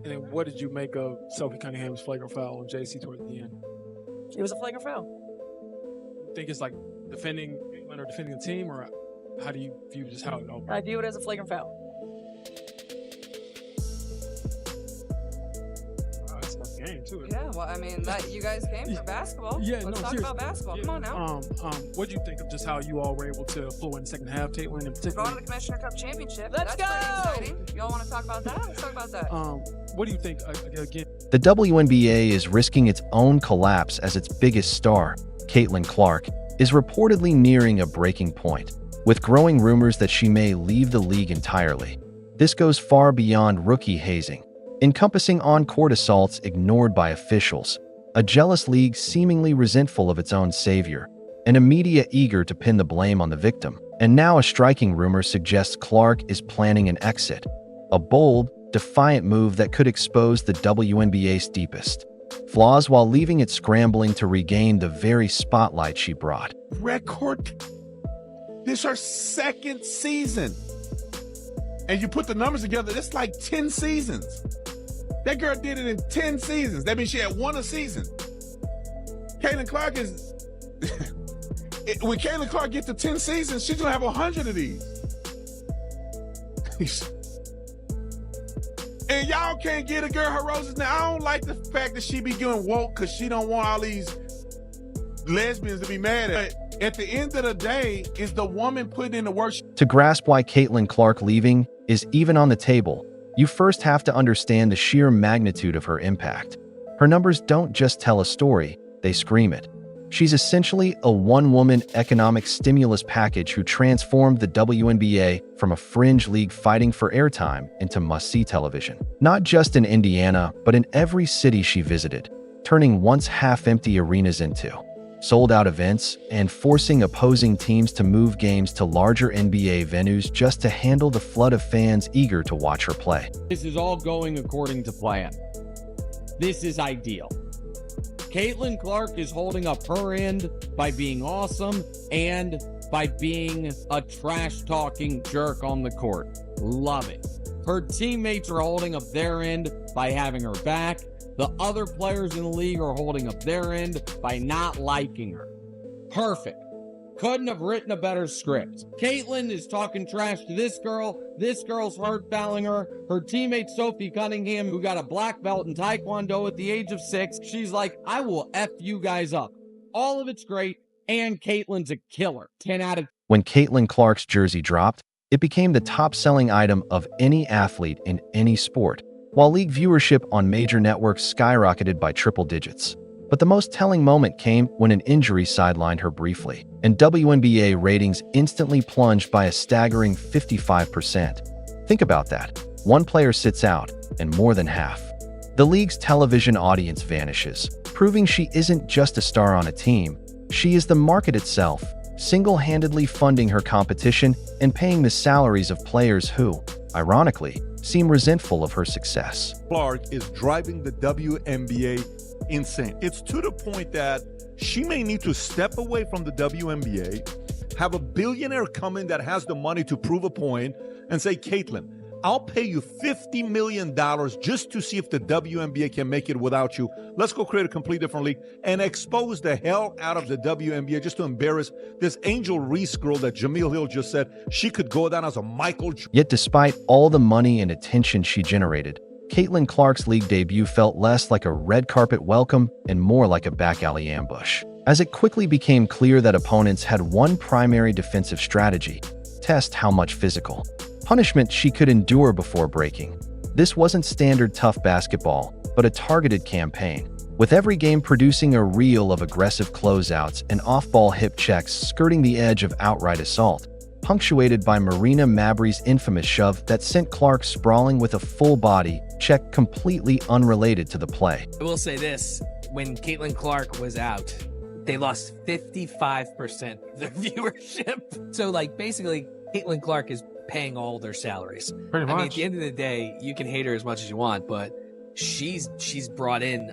And then what did you make of Sophie Cunningham's flagrant foul on JC towards the end? It was a flagrant foul. You think it's like defending Caitlin or defending the team, or how do you view just how it opened? I view it as a flagrant foul. That's a tough game too. Yeah, well, I mean, you guys came for basketball. Yeah, Let's talk about basketball. Yeah. Come on now. What do you think of just how you all were able to flow in the second half, Caitlin, in particular? Going to the Commissioner Cup Championship. Let's That's go! pretty exciting. Y'all want to talk about that? Let's talk about that. What do you think, again? The WNBA is risking its own collapse as its biggest star, Caitlin Clark, is reportedly nearing a breaking point, with growing rumors that she may leave the league entirely. This goes far beyond rookie hazing, encompassing on-court assaults ignored by officials, a jealous league seemingly resentful of its own savior, and a media eager to pin the blame on the victim. And now a striking rumor suggests Clark is planning an exit, a bold, defiant move that could expose the WNBA's deepest flaws while leaving it scrambling to regain the very spotlight she brought. Record. This is her second season. And you put the numbers together, it's like 10 seasons. That girl did it in 10 seasons. That means she had one a season. Caitlin Clark is... when Caitlin Clark gets to 10 seasons, she's going to have 100 of these. And y'all can't get a girl her roses. Now, I don't like the fact that she be doing woke because she don't want all these lesbians to be mad at her. At the end of the day, it's the woman putting in the work. To grasp why Caitlin Clark leaving is even on the table, you first have to understand the sheer magnitude of her impact. Her numbers don't just tell a story, they scream it. She's essentially a one-woman economic stimulus package who transformed the WNBA from a fringe league fighting for airtime into must-see television. Not just in Indiana, but in every city she visited, turning once half-empty arenas into sold-out events and forcing opposing teams to move games to larger NBA venues just to handle the flood of fans eager to watch her play. This is all going according to plan. This is ideal. Caitlin Clark is holding up her end by being awesome and by being a trash-talking jerk on the court. Love it. Her teammates are holding up their end by having her back. The other players in the league are holding up their end by not liking her. Perfect. Couldn't have written a better script. Caitlin is talking trash to this girl. This girl's hard fouling her. Her teammate Sophie Cunningham, who got a black belt in Taekwondo at the age of 6, she's like, I will F you guys up. All of it's great, and Caitlin's a killer. 10 out of... When Caitlin Clark's jersey dropped, it became the top-selling item of any athlete in any sport, while league viewership on major networks skyrocketed by triple digits. But the most telling moment came when an injury sidelined her briefly, and WNBA ratings instantly plunged by a staggering 55%. Think about that. One player sits out, and more than half. The league's television audience vanishes, proving she isn't just a star on a team. She is the market itself, single-handedly funding her competition and paying the salaries of players who, ironically, seem resentful of her success. Clark is driving the WNBA insane. It's to the point that she may need to step away from the WNBA, have a billionaire come in that has the money to prove a point, and say, Caitlin, I'll pay you $50 million just to see if the WNBA can make it without you. Let's go create a completely different league and expose the hell out of the WNBA just to embarrass this Angel Reese girl that Jameel Hill just said she could go down as a Michael. Yet despite all the money and attention she generated, Caitlin Clark's league debut felt less like a red carpet welcome and more like a back alley ambush, as it quickly became clear that opponents had one primary defensive strategy: test how much physical punishment she could endure before breaking. This wasn't standard tough basketball, but a targeted campaign, with every game producing a reel of aggressive closeouts and off-ball hip checks skirting the edge of outright assault, punctuated by Marina Mabrey's infamous shove that sent Clark sprawling with a full body check completely unrelated to the play. I will say this, when Caitlin Clark was out, they lost 55% of their viewership. So like basically Caitlin Clark is paying all their salaries. Pretty much. I mean, at the end of the day, you can hate her as much as you want, but she's brought in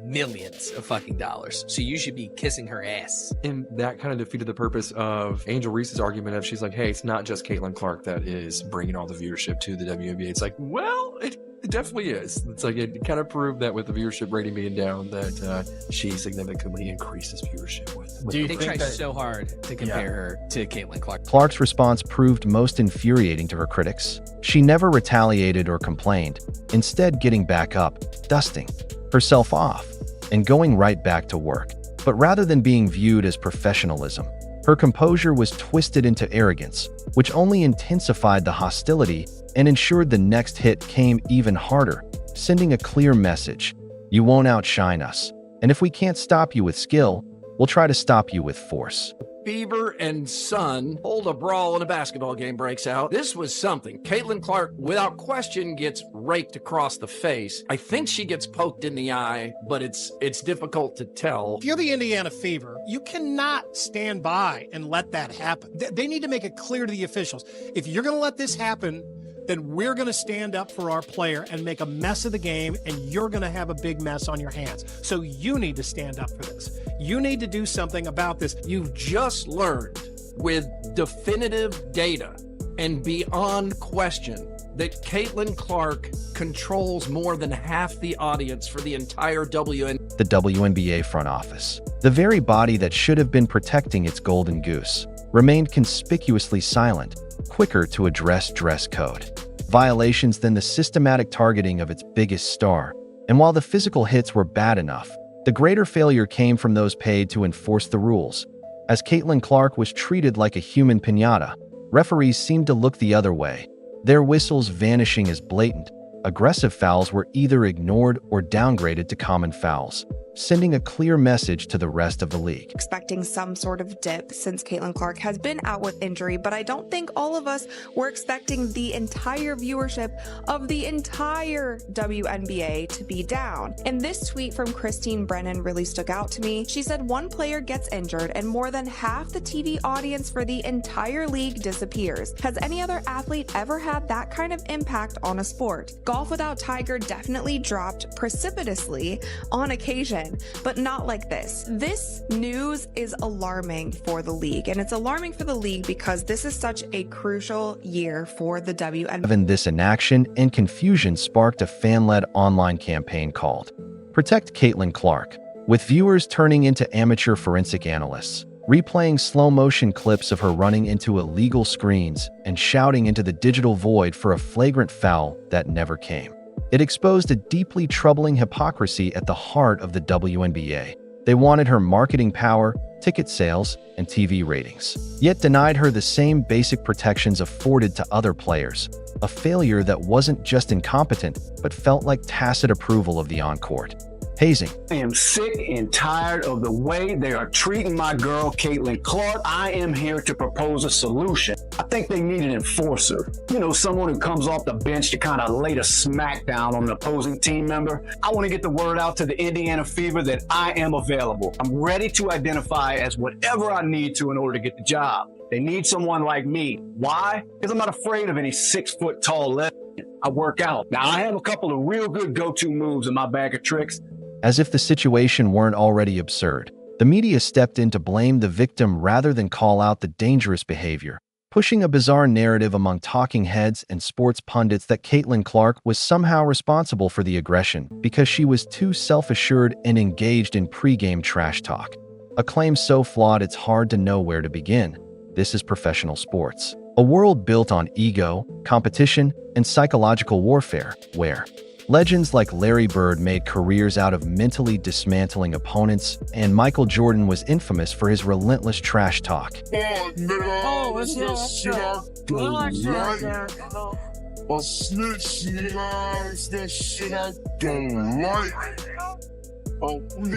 millions of fucking dollars. So you should be kissing her ass. And that kind of defeated the purpose of Angel Reese's argument of she's like, hey, it's not just Caitlin Clark that is bringing all the viewership to the WNBA. It's like, well, It definitely is. It's like it kind of proved that with the viewership rating being down, that she significantly increases viewership with. They tried so hard to compare her to Caitlin Clark. Clark's response proved most infuriating to her critics. She never retaliated or complained, instead getting back up, dusting herself off, and going right back to work. But rather than being viewed as professionalism, her composure was twisted into arrogance, which only intensified the hostility and ensured the next hit came even harder, sending a clear message: you won't outshine us, and if we can't stop you with skill, we'll try to stop you with force. Fever and sun hold a brawl and a basketball game breaks out. This was something. Caitlin Clark, without question, gets raked across the face. I think she gets poked in the eye, but it's difficult to tell. If you're the Indiana Fever, you cannot stand by and let that happen. They need to make it clear to the officials. If you're going to let this happen, then we're going to stand up for our player and make a mess of the game, and you're going to have a big mess on your hands. So you need to stand up for this. You need to do something about this. You've just learned with definitive data and beyond question that Caitlin Clark controls more than half the audience for the entire WNBA. The WNBA front office, the very body that should have been protecting its golden goose, remained conspicuously silent, quicker to address dress code violations than the systematic targeting of its biggest star. And while the physical hits were bad enough, the greater failure came from those paid to enforce the rules. As Caitlin Clark was treated like a human piñata, referees seemed to look the other way, their whistles vanishing as blatant, aggressive fouls were either ignored or downgraded to common fouls, sending a clear message to the rest of the league. Expecting some sort of dip since Caitlin Clark has been out with injury, but I don't think all of us were expecting the entire viewership of the entire WNBA to be down. And this tweet from Christine Brennan really stuck out to me. She said one player gets injured and more than half the TV audience for the entire league disappears. Has any other athlete ever had that kind of impact on a sport? Golf without Tiger definitely dropped precipitously on occasion, but not like this. This news is alarming for the league, and it's alarming for the league because this is such a crucial year for the WNBA. This inaction and confusion sparked a fan-led online campaign called Protect Caitlin Clark, with viewers turning into amateur forensic analysts, replaying slow-motion clips of her running into illegal screens and shouting into the digital void for a flagrant foul that never came. It exposed a deeply troubling hypocrisy at the heart of the WNBA. They wanted her marketing power, ticket sales, and TV ratings, yet denied her the same basic protections afforded to other players, a failure that wasn't just incompetent, but felt like tacit approval of the on-court hazing. I am sick and tired of the way they are treating my girl, Caitlin Clark. I am here to propose a solution. I think they need an enforcer. You know, someone who comes off the bench to kind of lay the smack down on an opposing team member. I want to get the word out to the Indiana Fever that I am available. I'm ready to identify as whatever I need to in order to get the job. They need someone like me. Why? Because I'm not afraid of any 6-foot tall lesbian. I work out. Now, I have a couple of real good go-to moves in my bag of tricks. As if the situation weren't already absurd, the media stepped in to blame the victim rather than call out the dangerous behavior, pushing a bizarre narrative among talking heads and sports pundits that Caitlin Clark was somehow responsible for the aggression because she was too self-assured and engaged in pre-game trash talk. A claim so flawed it's hard to know where to begin. This is professional sports, a world built on ego, competition, and psychological warfare, where legends like Larry Bird made careers out of mentally dismantling opponents, and Michael Jordan was infamous for his relentless trash talk. You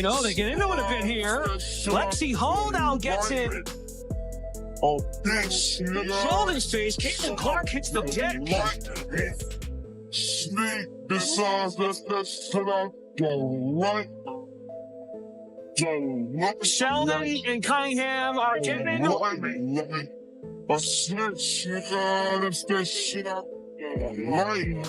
know, they get into it a bit here. Lexi Holdown gets it. Shoulders face, Caitlin Clark hits the deck. Snake decides let's turn out the right. Sheldon and Cunningham are getting into it. A snake let's get shit out the right.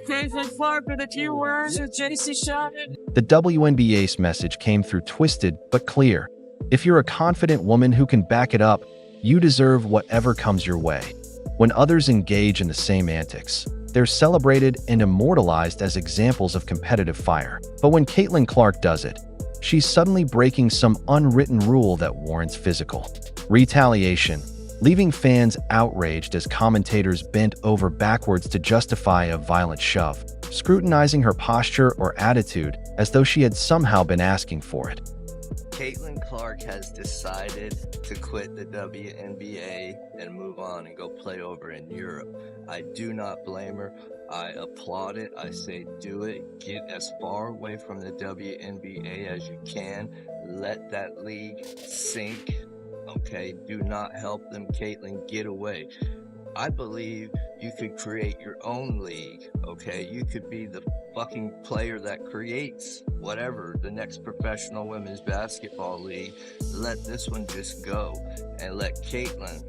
Caitlin Clark with a few words with JC shot. The WNBA's message came through twisted but clear. If you're a confident woman who can back it up, you deserve whatever comes your way. When others engage in the same antics, they're celebrated and immortalized as examples of competitive fire. But when Caitlin Clark does it, she's suddenly breaking some unwritten rule that warrants physical retaliation, leaving fans outraged as commentators bent over backwards to justify a violent shove, scrutinizing her posture or attitude as though she had somehow been asking for it. Caitlin Clark has decided to quit the WNBA and move on and go play over in Europe. I do not blame her. I applaud it. I say do it. Get as far away from the WNBA as you can. Let that league sink. Okay, do not help them, Caitlin. Get away. I believe you could create your own league, okay? You could be the fucking player that creates whatever, the next professional women's basketball league. Let this one just go and let Caitlin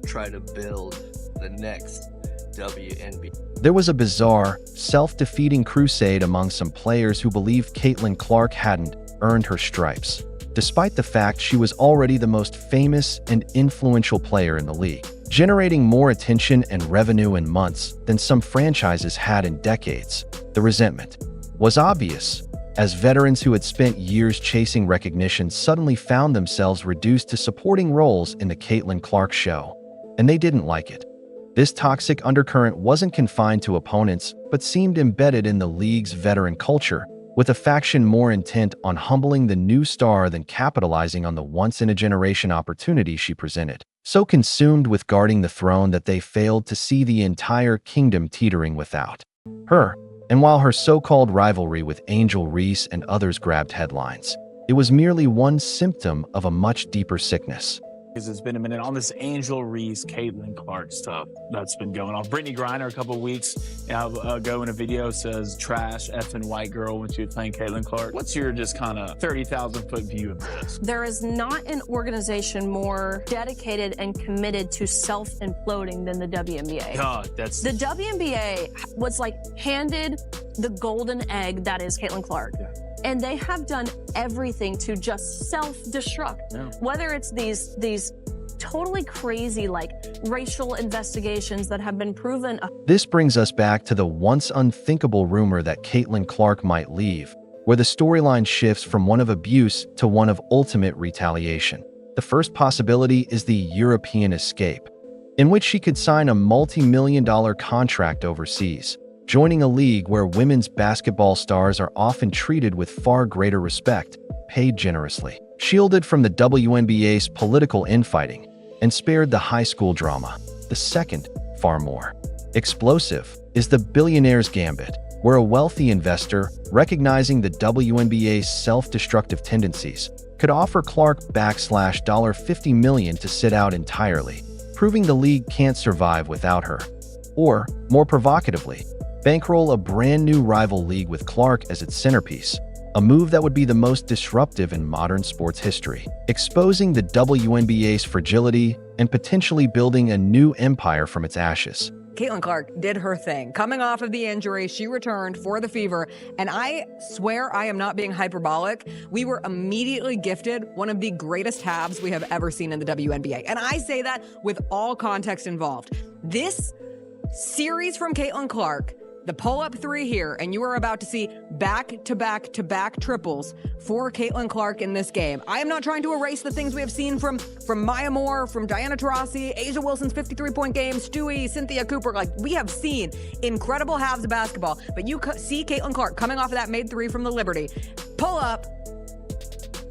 try to build the next WNBA. There was a bizarre, self-defeating crusade among some players who believed Caitlin Clark hadn't earned her stripes, despite the fact she was already the most famous and influential player in the league, generating more attention and revenue in months than some franchises had in decades. The resentment was obvious, as veterans who had spent years chasing recognition suddenly found themselves reduced to supporting roles in the Caitlin Clark show, and they didn't like it. This toxic undercurrent wasn't confined to opponents, but seemed embedded in the league's veteran culture, with a faction more intent on humbling the new star than capitalizing on the once-in-a-generation opportunity she presented. So consumed with guarding the throne that they failed to see the entire kingdom teetering without her. And while her so-called rivalry with Angel Reese and others grabbed headlines, it was merely one symptom of a much deeper sickness. Because it's been a minute on this Angel Reese, Caitlin Clark stuff that's been going on. Brittany Griner a couple of weeks ago in a video says trash effing white girl when she was playing Caitlin Clark. What's your just kind of 30,000 foot view of this? There is not an organization more dedicated and committed to self-imploding than the WNBA. God, that's... The WNBA was like handed the golden egg that is Caitlin Clark. Yeah. And they have done everything to just self-destruct. Yeah. Whether it's these totally crazy, like, racial investigations that have been proven. This brings us back to the once unthinkable rumor that Caitlin Clark might leave, where the storyline shifts from one of abuse to one of ultimate retaliation. The first possibility is the European escape, in which she could sign a multi-million-dollar contract overseas, joining a league where women's basketball stars are often treated with far greater respect, paid generously, shielded from the WNBA's political infighting, and spared the high school drama. The second, far more explosive, is the billionaire's gambit, where a wealthy investor, recognizing the WNBA's self-destructive tendencies, could offer Clark $50 million to sit out entirely, proving the league can't survive without her. Or, more provocatively, bankroll a brand new rival league with Clark as its centerpiece, a move that would be the most disruptive in modern sports history, exposing the WNBA's fragility and potentially building a new empire from its ashes. Caitlin Clark did her thing. Coming off of the injury, she returned for the Fever, and I swear I am not being hyperbolic. We were immediately gifted one of the greatest halves we have ever seen in the WNBA, and I say that with all context involved. This series from Caitlin Clark, the pull-up three here, and you are about to see back-to-back-to-back triples for Caitlin Clark in this game. I am not trying to erase the things we have seen from Maya Moore, from Diana Taurasi, Asia Wilson's 53-point game, Stewie, Cynthia Cooper. Like, we have seen incredible halves of basketball, but you see Caitlin Clark coming off of that made three from the Liberty. Pull up,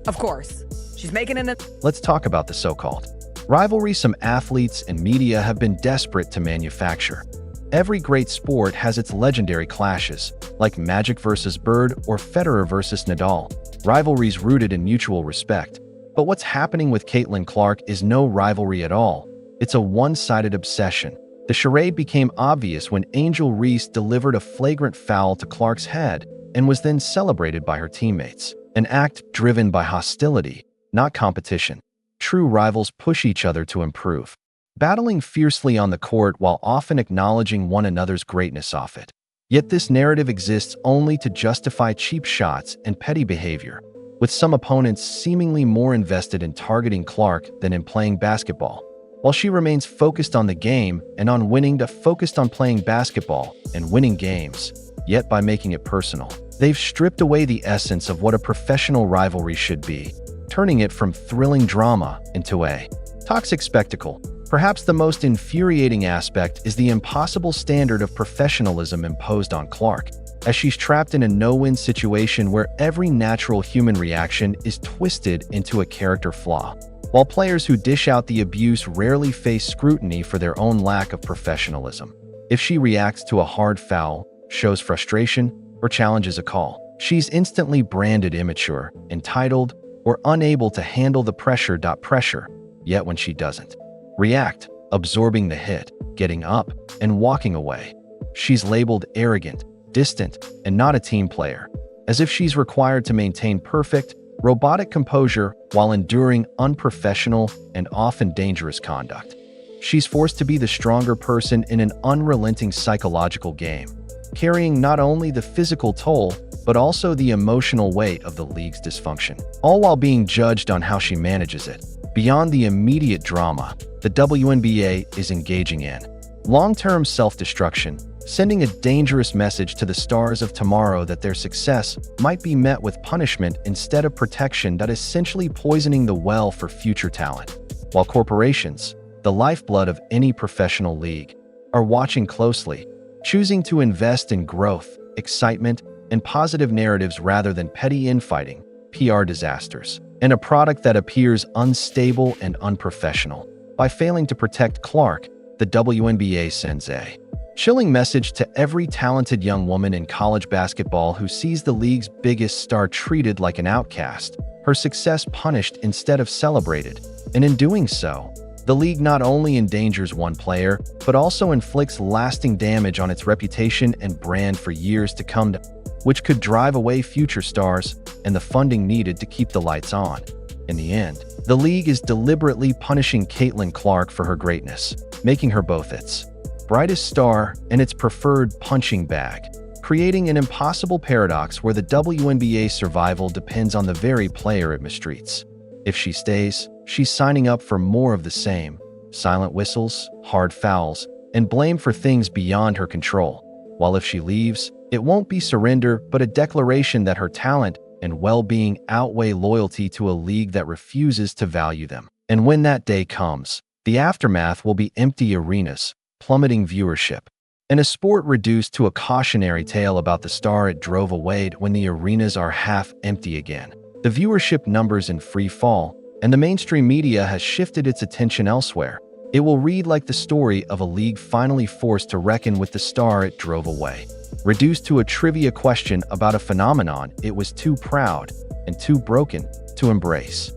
of course. She's making it. Let's talk about the so-called rivalry some athletes and media have been desperate to manufacture. Every great sport has its legendary clashes, like Magic versus Bird or Federer versus Nadal, rivalries rooted in mutual respect. But what's happening with Caitlin Clark is no rivalry at all. It's a one-sided obsession. The charade became obvious when Angel Reese delivered a flagrant foul to Clark's head and was then celebrated by her teammates, an act driven by hostility, not competition. True rivals push each other to improve, battling fiercely on the court while often acknowledging one another's greatness off it. Yet this narrative exists only to justify cheap shots and petty behavior, with some opponents seemingly more invested in targeting Clark than in playing basketball. while she remains focused on the game and on winning to focused on playing basketball and winning games. Yet by making it personal, they've stripped away the essence of what a professional rivalry should be, turning it from thrilling drama into a toxic spectacle. Perhaps the most infuriating aspect is the impossible standard of professionalism imposed on Clark, as she's trapped in a no-win situation where every natural human reaction is twisted into a character flaw. While players who dish out the abuse rarely face scrutiny for their own lack of professionalism. If she reacts to a hard foul, shows frustration, or challenges a call, she's instantly branded immature, entitled, or unable to handle the pressure. Yet when she doesn't react, absorbing the hit, getting up, and walking away, she's labeled arrogant, distant, and not a team player, as if she's required to maintain perfect, robotic composure while enduring unprofessional and often dangerous conduct. She's forced to be the stronger person in an unrelenting psychological game, carrying not only the physical toll, but also the emotional weight of the league's dysfunction, all while being judged on how she manages it. Beyond the immediate drama, the WNBA is engaging in long-term self-destruction, sending a dangerous message to the stars of tomorrow that their success might be met with punishment instead of protection, that is essentially poisoning the well for future talent. While corporations, the lifeblood of any professional league, are watching closely, choosing to invest in growth, excitement, and positive narratives rather than petty infighting, PR disasters, and a product that appears unstable and unprofessional. By failing to protect Clark, the WNBA sends a chilling message to every talented young woman in college basketball who sees the league's biggest star treated like an outcast, her success punished instead of celebrated. And in doing so, the league not only endangers one player, but also inflicts lasting damage on its reputation and brand for years to come, which could drive away future stars and the funding needed to keep the lights on. In the end, the league is deliberately punishing Caitlin Clark for her greatness, making her both its brightest star and its preferred punching bag, creating an impossible paradox where the WNBA's survival depends on the very player it mistreats. If she stays, she's signing up for more of the same: silent whistles, hard fouls, and blame for things beyond her control. While if she leaves, it won't be surrender, but a declaration that her talent and well-being outweigh loyalty to a league that refuses to value them. And when that day comes, the aftermath will be empty arenas, plummeting viewership, and a sport reduced to a cautionary tale about the star it drove away when the arenas are half empty again. The viewership numbers in free fall, and the mainstream media has shifted its attention elsewhere. It will read like the story of a league finally forced to reckon with the star it drove away, reduced to a trivia question about a phenomenon it was too proud and too broken to embrace.